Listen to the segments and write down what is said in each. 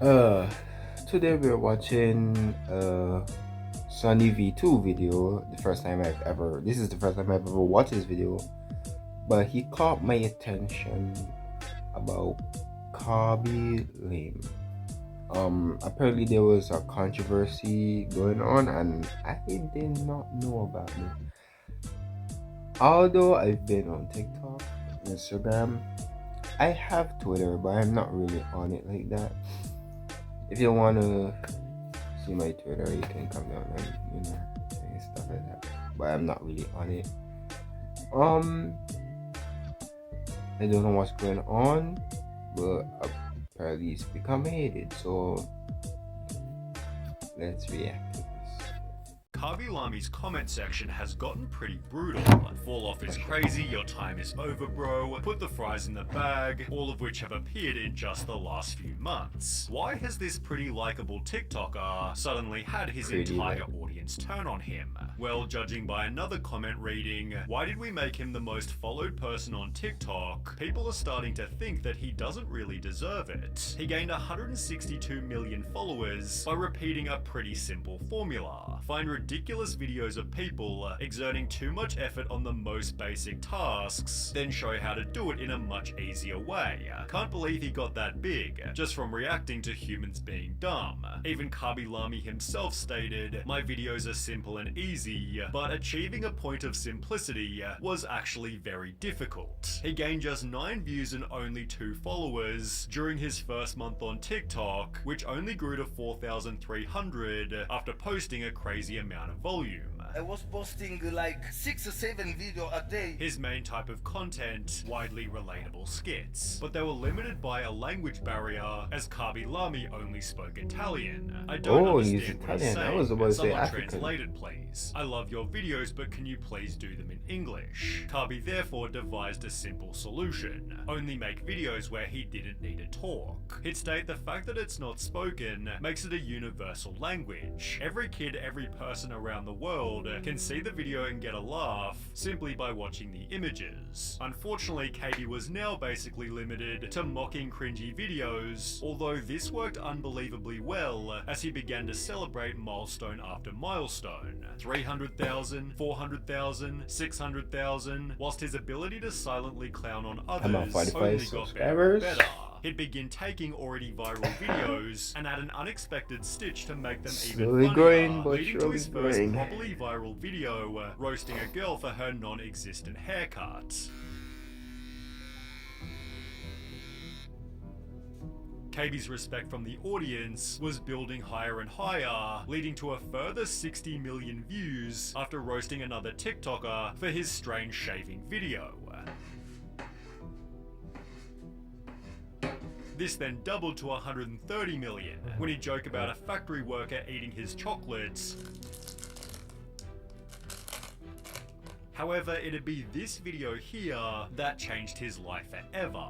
Uh, Today we're watching SunnyV2 video. This is the first time I've ever watched this video, but he caught my attention about Khaby Lame. Apparently there was a controversy going on, and I did not know about it. Although I've been on TikTok, Instagram, I have Twitter, but I'm not really on it like that. If you want to see my Twitter, you can come down and say stuff like that. But I'm not really on it. I don't know what's going on, but apparently it's become hated. So let's react to this. Khaby Lame's comment section has gotten pretty brutal. Fall off is crazy, your time is over bro, put the fries in the bag, all of which have appeared in just the last few months. Why has this pretty likable TikToker suddenly had his entire audience turn on him? Well, judging by another comment reading, why did we make him the most followed person on TikTok? People are starting to think that he doesn't really deserve it. He gained 162 million followers by repeating a pretty simple formula. Find ridiculous videos of people exerting too much effort on the most basic tasks, then show how to do it in a much easier way. Can't believe he got that big, just from reacting to humans being dumb. Even Khaby Lame himself stated, "My videos are simple and easy, but achieving a point of simplicity was actually very difficult." He gained just 9 views and only 2 followers during his first month on TikTok, which only grew to 4,300 after posting a crazy amount of volume. I was posting like 6 or 7 videos a day. His main type of content, widely relatable skits, but they were limited by a language barrier as Khaby Lame only spoke Italian. I don't understand what he's saying. I was about to say Someone African. translate it, please. I love your videos, but can you please do them in English? Khaby therefore devised a simple solution. Only make videos where he didn't need to talk. He'd state the fact that it's not spoken makes it a universal language. Every kid, every person around the world can see the video and get a laugh simply by watching the images. Unfortunately, Khaby was now basically limited to mocking cringy videos, although this worked unbelievably well as he began to celebrate milestone after milestone. 300,000, 400,000, 600,000, whilst his ability to silently clown on others only got better and better. He'd begin taking already viral videos and add an unexpected stitch to make them even funnier, leading to his first properly viral video, roasting a girl for her non-existent haircut. Khaby's respect from the audience was building higher and higher, leading to a further 60 million views after roasting another TikToker for his strange shaving video. This then doubled to 130 million when he joked about a factory worker eating his chocolates. However, it'd be this video here that changed his life forever.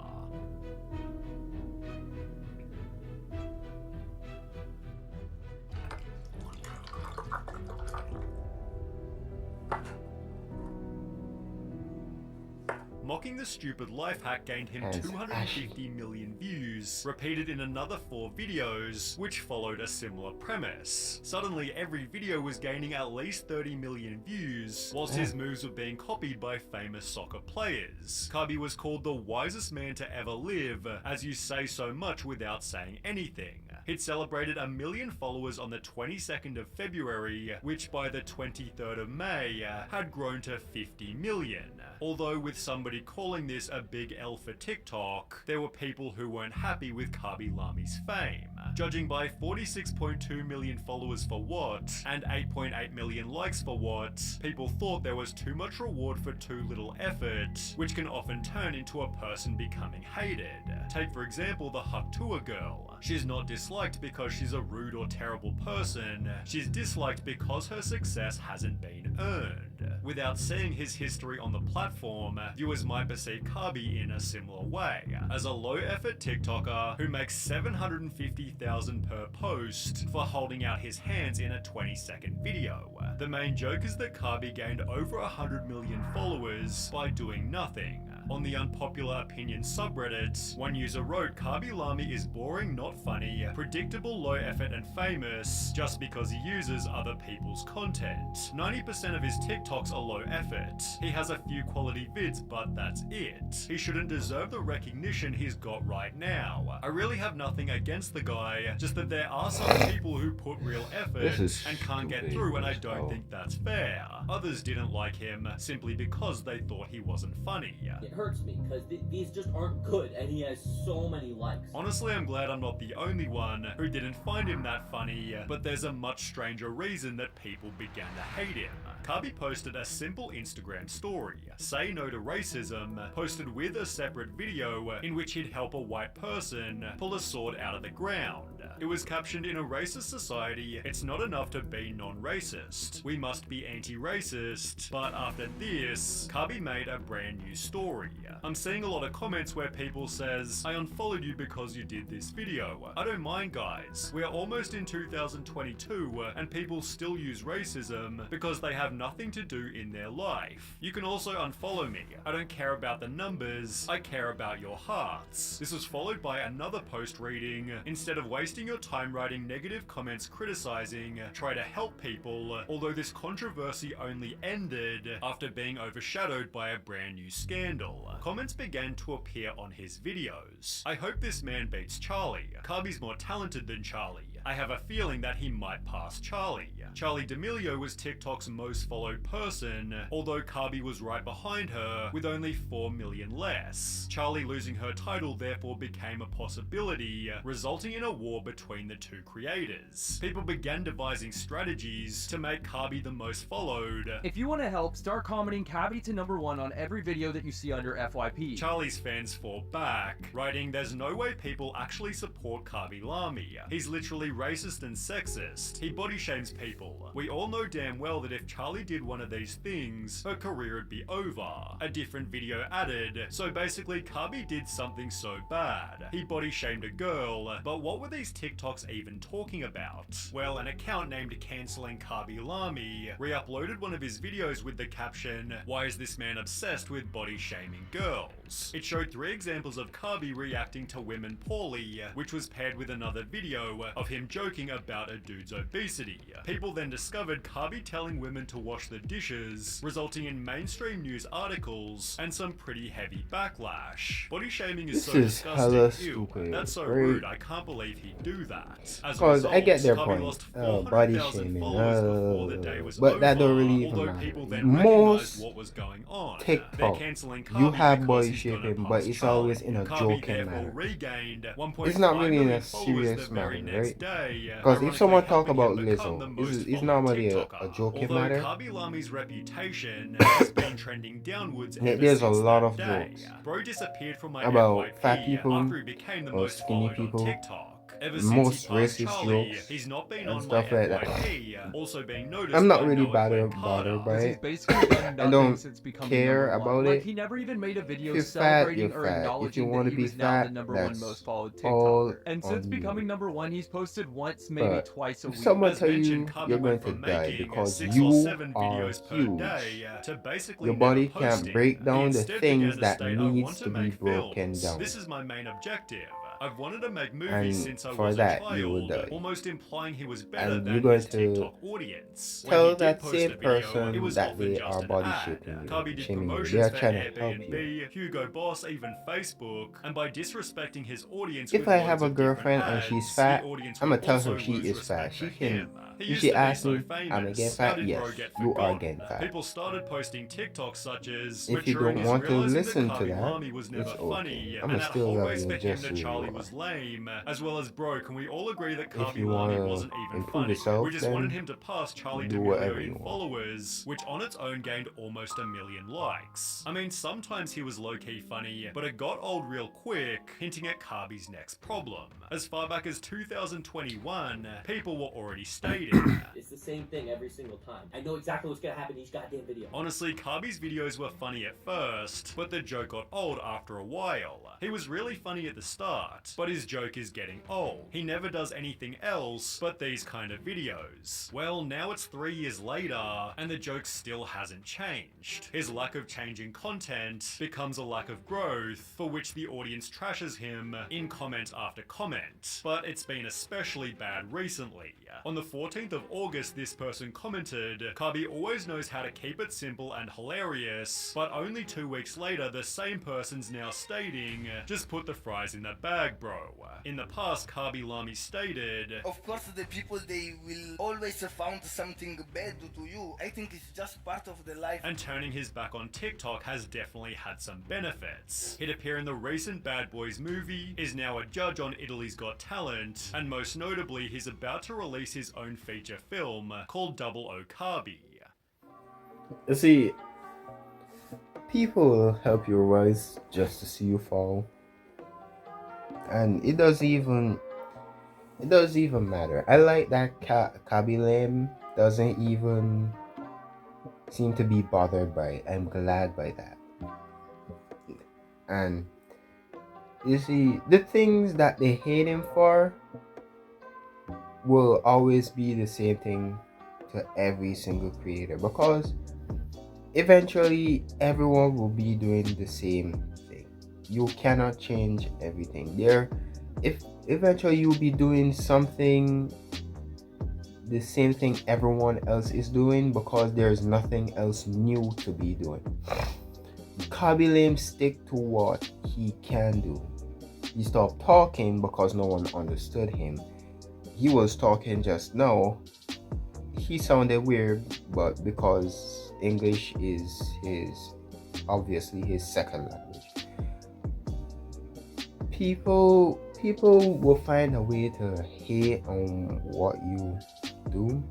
Mocking the stupid life hack gained him 250 million views, repeated in another 4 videos, which followed a similar premise. Suddenly, every video was gaining at least 30 million views, whilst his moves were being copied by famous soccer players. Khaby was called the wisest man to ever live, as you say so much without saying anything. He'd celebrated 1 million followers on the 22nd of February, which by the 23rd of May had grown to 50 million. Although with somebody calling this a big L for TikTok, there were people who weren't happy with Khaby Lame's fame. Judging by 46.2 million followers for what, and 8.8 million likes for what, people thought there was too much reward for too little effort, which can often turn into a person becoming hated. Take for example the Haktua girl. She's not disliked because she's a rude or terrible person, she's disliked because her success hasn't been earned. Without seeing his history on the platform, viewers might perceive Khaby in a similar way, as a low-effort TikToker who makes $750,000 per post for holding out his hands in a 20-second video. The main joke is that Khaby gained over 100 million followers by doing nothing. On the unpopular opinion subreddit, one user wrote Khaby Lame is boring, not funny, predictable, low effort and famous just because he uses other people's content. 90% of his TikToks are low effort. He has a few quality vids, but that's it. He shouldn't deserve the recognition he's got right now. I really have nothing against the guy, just that there are some people who put real effort and can't get through, and I don't think that's fair. Others didn't like him simply because they thought he wasn't funny. It hurts me because these just aren't good and he has so many likes. Honestly, I'm glad I'm not the only one who didn't find him that funny, but there's a much stranger reason that people began to hate him. Khaby posted a simple Instagram story, Say No to Racism, posted with a separate video in which he'd help a white person pull a sword out of the ground. It was captioned, "In a racist society, it's not enough to be non-racist. We must be anti-racist." But after this, Khaby made a brand new story. I'm seeing a lot of comments where people says, "I unfollowed you because you did this video." I don't mind, guys. We are almost in 2022 and people still use racism because they have nothing to do in their life. You can also unfollow me. I don't care about the numbers, I care about your hearts. This was followed by another post reading, "Instead of wasting your time writing negative comments criticizing, try to help people, although this controversy only ended after being overshadowed by a brand new scandal." Comments began to appear on his videos. "I hope this man beats Charlie. Khaby's more talented than Charlie. I have a feeling that he might pass Charlie. Charli D'Amelio was TikTok's most followed person, although Khaby was right behind her with only 4 million less. Charli losing her title therefore became a possibility, resulting in a war between the two creators. People began devising strategies to make Khaby the most followed. If you want to help, start commenting Khaby to #1 on every video that you see under FYP. Charlie's fans fought back, writing, "There's no way people actually support Khaby Lame. He's literally racist and sexist. He body shames people. We all know damn well that if Charli did one of these things, her career would be over." A different video added, "So basically Khaby did something so bad. He body shamed a girl, but what were these TikToks even talking about?" Well, an account named Canceling Khaby Lame re-uploaded one of his videos with the caption, "Why is this man obsessed with body shaming girls?" It showed 3 examples of Khaby reacting to women poorly, which was paired with another video of him joking about a dude's obesity. People then discovered Khaby telling women to wash the dishes, resulting in mainstream news articles and some pretty heavy backlash. Body shaming is so disgusting. Ew, that's so rude. I can't believe he'd do that. As a result, I get their Khaby point. lost Body 400,000 shaming. followers before the day was But over, that don't really even although matter. people then Most recognized what was going on. TikTok, They're canceling Khaby you have because body he's gonna shaming, pass but it's Charli. always in a Khaby joking therefore manner. regained It's not really in a 1.5 million followers serious the very manner, next right? day, Because if someone ironically talk about helping him become the Lizzo, most it's followed normally a TikToker. joking Although matter. Khaby Lame's reputation has been trending downwards ever There's a since lot that of day. jokes Bro disappeared from my about FYP fat people after he became the or most skinny followed people, on TikTok. Ever most since he passed racist Charli, jokes he's not been and on my stuff like that. FYP, also being noticed I'm not by really Noah bothered Glenn by Because he's it. basically done nothing don't since becoming care #1. about Like, it. he never even made a video If you're fat, celebrating you're or fat. If you acknowledging want that to he be was now the fat, #1 that's most followed all TikToker. And since on becoming you. #1, he's posted once, maybe But twice a if week. someone As tell you mentioned, Khaby you're going went to from die making because 6 you or 7 are videos per huge, day to basically your never body can't posting. break down He the instead things began to that state, "I want needs to to be make broken films. down. This is my main objective. I've wanted to make movies And since I for was that, a you will child," die. almost implying he was better And than you're going his to TikTok audience. When tell he did that post same a video, person it was that often they just are an body ad. shaming Khaby you, did shaming you. They promotions are for trying to help you. Airbnb, Hugo Boss, even Facebook, and by disrespecting his audience If with I loads have a of different girlfriend and ads, she's the fat, audience I'm would gonna tell also her she lose is fat. respect She for can. him. He If used she to be asks so me, I'm famous. again How fat. did Yes, Bro get you are forgotten? again fat. People started posting TikToks such as, If you "Maturing don't is want to realizing listen that to Khaby that, Lame was never it's funny, okay. I'ma and that still whole love race you for him just that who you Charlie are. was lame," as well as, "Bro, can we all agree that If Khaby you Lame wanna wasn't even improve funny? yourself, We just wanted then him to pass Charli do D'Amelio whatever in you want. followers, which on its own gained almost 1 million likes. I mean, sometimes he was low-key funny, but it got old real quick, hinting at Khaby's next problem. As far back as 2021, people were already stating, It's the same thing every single time. I know exactly what's gonna happen in each goddamn video. honestly, Khaby's videos were funny at first, but the joke got old after a while. He was really funny at the start, start. But his joke is getting old. He never does anything else but these kind of videos. Well, now it's 3 years later, and the joke still hasn't changed. His lack of changing content becomes a lack of growth, for which the audience trashes him in comment after comment. But it's been especially bad recently. On the 14th of August, this person commented, "Khaby always knows how to keep it simple and hilarious," but only 2 weeks later, the same person's now stating, "Just put the fries in the bag, bro." In the past, Khaby Lame stated, Of course, the people, they will always found something bad to you. I think it's just part of the life. and turning his back on TikTok has definitely had some benefits. He'd appear in the recent Bad Boys movie, is now a judge on Italy's Got Talent, and most notably, he's about to release his own feature film called Double O Khaby. You see, people will help you rise just to see you fall, and it doesn't even matter. I like that Khaby Lame doesn't even seem to be bothered by it. I'm glad by that. And you see, the things that they hate him for will always be the same thing to every single creator, because eventually everyone will be doing the same thing. You cannot change everything. If eventually you'll be doing something, the same thing everyone else is doing, because there's nothing else new to be doing. Khaby Lame stick to what he can do. He stopped talking because no one understood him. He was talking just now. He sounded weird, but because English is obviously his second language. People will find a way to hate on what you do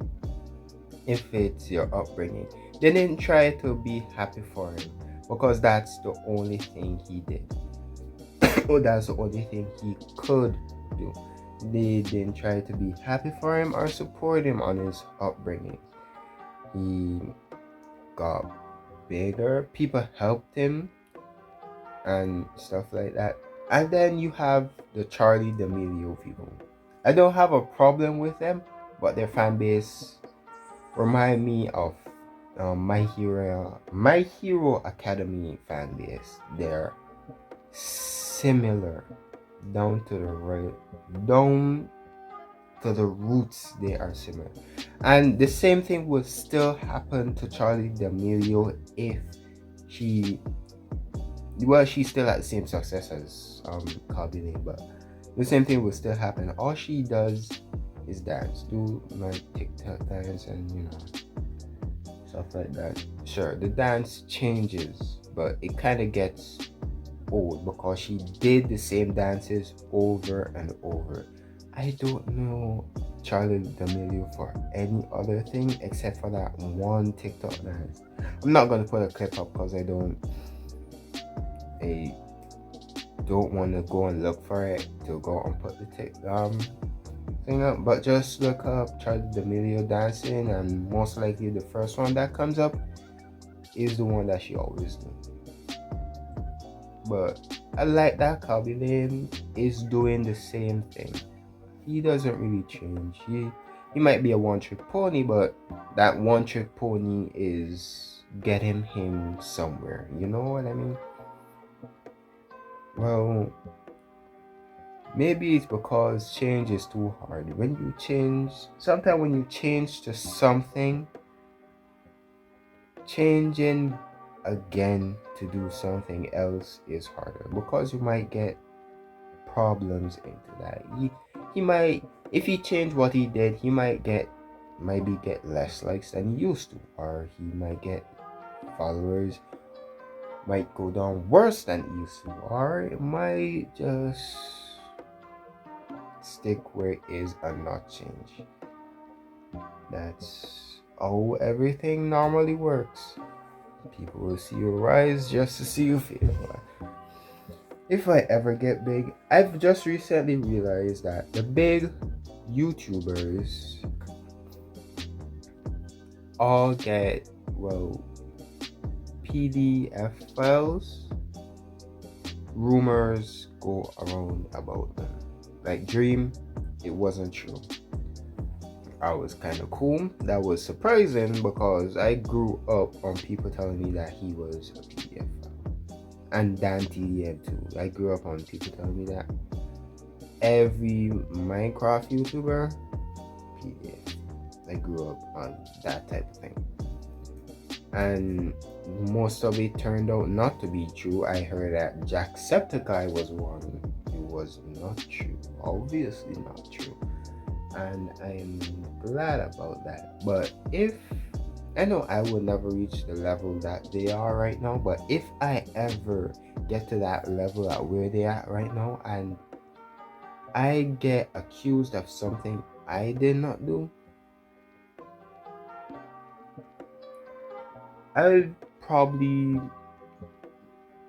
if it's your upbringing. They didn't try to be happy for him because that's the only thing he did. Or that's the only thing he could do. They didn't try to be happy for him or support him on his upbringing. He got bigger, people helped him and stuff like that. And then you have the Charlie D'Amelio people. I don't have a problem with them, but their fan base remind me of My Hero Academy fan base. They're similar down to the roots. They are similar, and the same thing will still happen to Charlie D'Amelio if she's still at the same success as Khaby Lame, but the same thing will still happen. All she does is dance, do like TikTok dance and stuff like that. Sure, the dance changes, but it kind of gets old because she did the same dances over and over. I don't know Charlie D'Amelio for any other thing except for that one TikTok dance. I'm not gonna put a clip up because I don't want to go and look for it to go and put the thing up, but just look up Charlie D'Amelio dancing, and most likely the first one that comes up is the one that she always do. But I like that Khaby Lame is doing the same thing. He doesn't really change. He might be a one-trick pony, but that one-trick pony is getting him somewhere. You know what I mean? Well, maybe it's because change is too hard. Sometimes when you change to something, changing again to do something else is harder, because you might get problems into that. He might, if he changed what he did, he might get less likes than he used to, or he might get followers might go down worse than it used to, or it might just stick where it is and not change. That's how everything normally works. People will see you rise just to see you fail. If I ever get big, I've just recently realized that the big YouTubers all get, PDF files rumors go around about them. Like Dream, it wasn't true. I was kind of cool. That was surprising because I grew up on people telling me that he was a PDF. And Dan TDM too. I grew up on people telling me that. Every Minecraft YouTuber, PDF. I grew up on that type of thing. And most of it turned out not to be true. I heard that Jacksepticeye was one. It was not true. Obviously not true. And I'm glad about that. But if I know I will never reach the level that they are right now, but if I ever get to that level at where they are right now and I get accused of something I did not do, I probably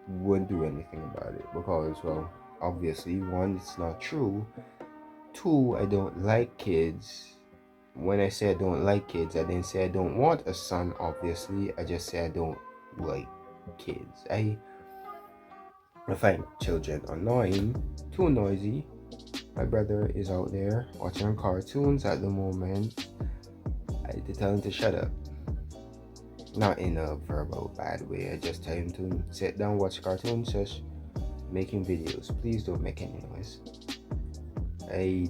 wouldn't do anything about it because, well, obviously, one, it's not true. Two, I don't like kids. When I say I don't like kids, I didn't say I don't want a son, obviously. I just say I don't like kids. I find children annoying, too noisy. My brother is out there watching cartoons at the moment. I had to tell him to shut up. Not in a verbal bad way. I just tell him to sit down, watch cartoons, just making videos. Please don't make any noise. I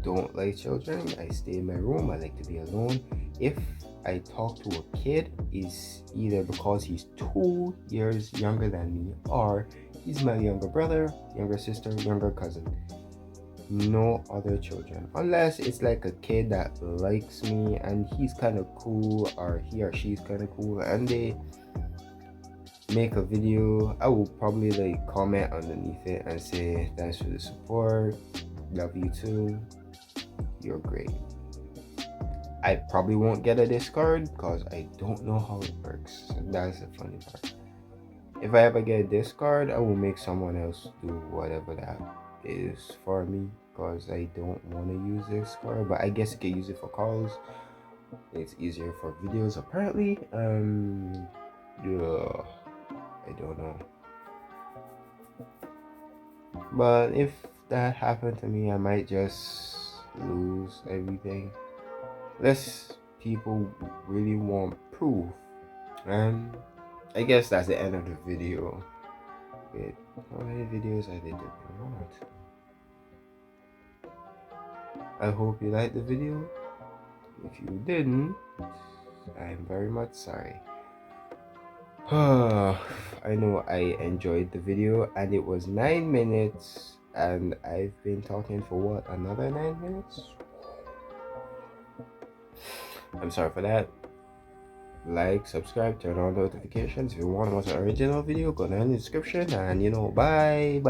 don't like children. I stay in my room. I like to be alone. If I talk to a kid, it's either because he's 2 years younger than me or he's my younger brother, younger sister, younger cousin. No other children, unless it's like a kid that likes me and he's kind of cool, or he or she's kind of cool and they make a video. I will probably like comment underneath it and say thanks for the support, love you too, you're great. I probably won't get a Discord because I don't know how it works. That's the funny part. If I ever get a Discord, I will make someone else do whatever that is for me because I don't want to use Discord, but I guess you can use it for calls. It's easier for videos apparently. Yeah, I don't know. But if that happened to me, I might just lose everything. Unless people really want proof. And I guess that's the end of the video. Wait, how many videos I did not? I hope you liked the video. If you didn't, I'm very much sorry. I know I enjoyed the video and it was 9 minutes and I've been talking for what, another 9 minutes? I'm sorry for that. Like, subscribe, turn on notifications. If you want to watch an original video, go down in the description and bye.